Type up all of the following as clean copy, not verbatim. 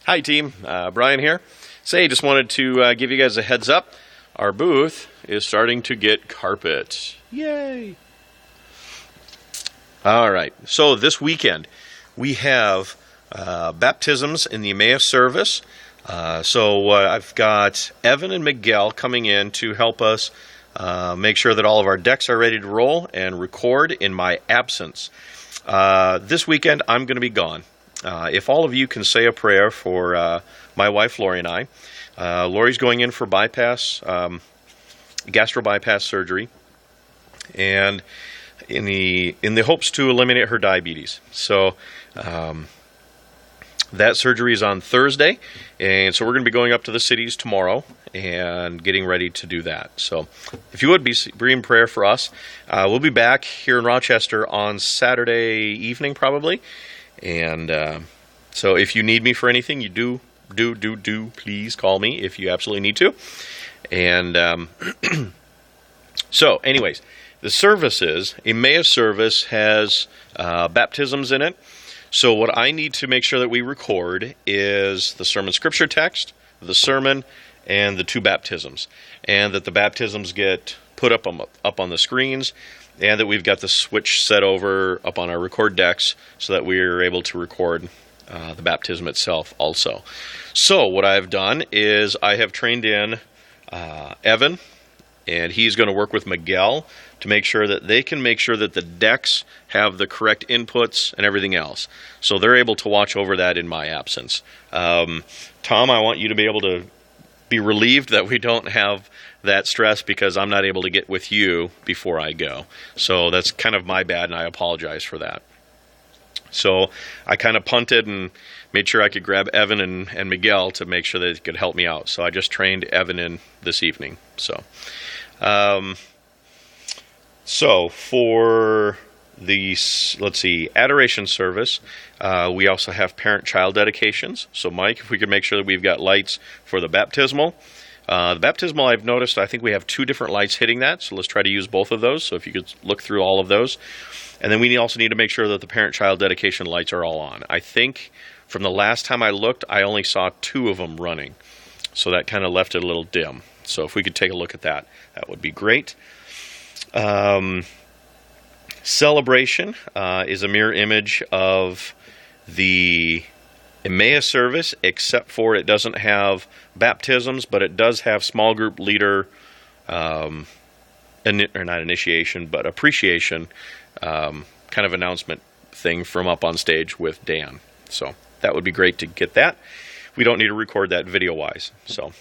Hi team, Brian here. Say, just wanted to give you guys a heads up. Our booth is starting to get carpet. Yay! All right, so this weekend we have baptisms in the Emmaus service. I've got Evan and Miguel coming in to help us make sure that all of our decks are ready to roll and record in my absence. This weekend I'm going to be gone. If all of you can say a prayer for my wife Lori and I. Lori's going in for gastro bypass surgery, and in the hopes to eliminate her diabetes. So that surgery is on Thursday, and so we're going to be going up to the cities tomorrow and getting ready to do that. So if you would be in prayer for us. We'll be back here in Rochester on Saturday evening probably. And so if you need me for anything, you do please call me if you absolutely need to. And so anyways, the services, Emmaus service has baptisms in it. So what I need to make sure that we record is the sermon scripture text, the sermon, and the two baptisms. And that the baptisms get put up on the screens, and that we've got the switch set over up on our record decks so that we're able to record the baptism itself also. So what I've done is I have trained in Evan, and he's going to work with Miguel to make sure that they can make sure that the decks have the correct inputs and everything else. So they're able to watch over that in my absence. Tom, I want you to be able to be relieved that we don't have that stress because I'm not able to get with you before I go. So that's kind of my bad, and I apologize for that. So I kind of punted and made sure I could grab Evan and Miguel to make sure they could help me out. So I just trained Evan in this evening. So for the, let's see, adoration service, we also have parent-child dedications. So Mike, if we could make sure that we've got lights for the baptismal. The baptismal, I've noticed, I think we have two different lights hitting that, so let's try to use both of those. So if you could look through all of those. And then we also need to make sure that the parent-child dedication lights are all on. I think from the last time I looked, I only saw two of them running. So that kind of left it a little dim. So if we could take a look at that, that would be great. Celebration is a mirror image of the Emmaus service, except for it doesn't have baptisms, but it does have small group leader, or not initiation, but appreciation, kind of announcement thing from up on stage with Dan. So that would be great to get that. We don't need to record that video-wise. So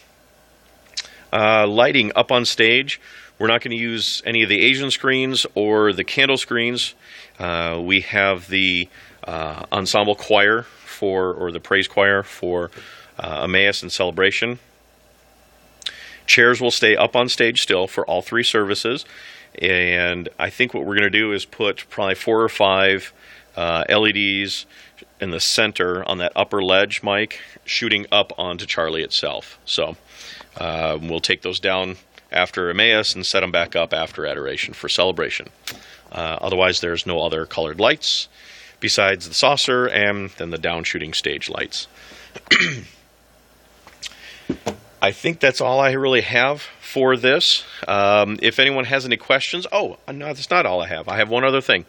lighting up on stage, we're not going to use any of the Asian screens or the candle screens. We have the ensemble choir or the praise choir for Emmaus and Celebration. Chairs will stay up on stage still for all three services, and I think what we're going to do is put probably 4 or 5 LEDs in the center on that upper ledge, Mike, shooting up onto Charlie itself. So we'll take those down after Emmaus and set them back up after adoration for Celebration. Otherwise, there's no other colored lights besides the saucer and then the down shooting stage lights. I think that's all I really have for this. If anyone has any questions, no, that's not all I have. I have one other thing.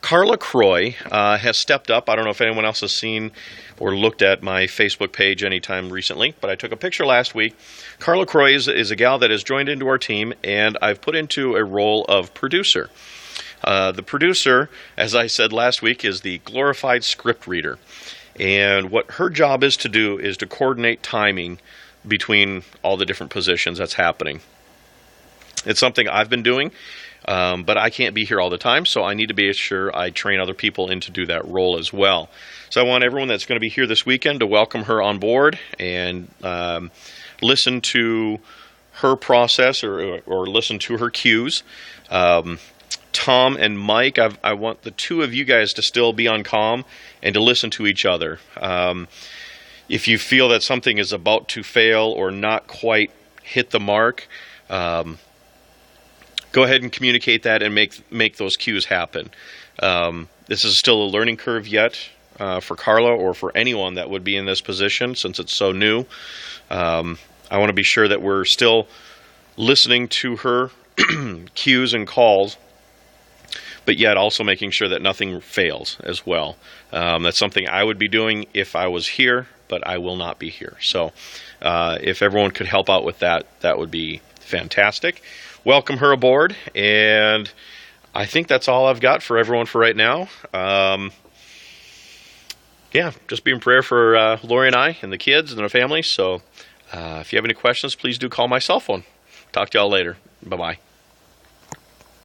Carla Croy has stepped up. I don't know if anyone else has seen or looked at my Facebook page anytime recently, but I took a picture last week. Carla Croy is a gal that has joined into our team, and I've put into a role of producer. The producer, as I said last week, is the glorified script reader. And what her job is to do is to coordinate timing between all the different positions that's happening. It's something I've been doing, but I can't be here all the time, so I need to be sure I train other people in to do that role as well. So I want everyone that's going to be here this weekend to welcome her on board and listen to her process or listen to her cues. Tom and Mike, I want the two of you guys to still be on comm and to listen to each other. If you feel that something is about to fail or not quite hit the mark, go ahead and communicate that and make those cues happen. This is still a learning curve yet for Carla or for anyone that would be in this position since it's so new. I want to be sure that we're still listening to her cues and calls, but yet also making sure that nothing fails as well. That's something I would be doing if I was here, but I will not be here. So if everyone could help out with that, that would be fantastic. Welcome her aboard, and I think that's all I've got for everyone for right now. Yeah, just be in prayer for Lori and I and the kids and their families. So if you have any questions, please do call my cell phone. Talk to y'all later. Bye-bye.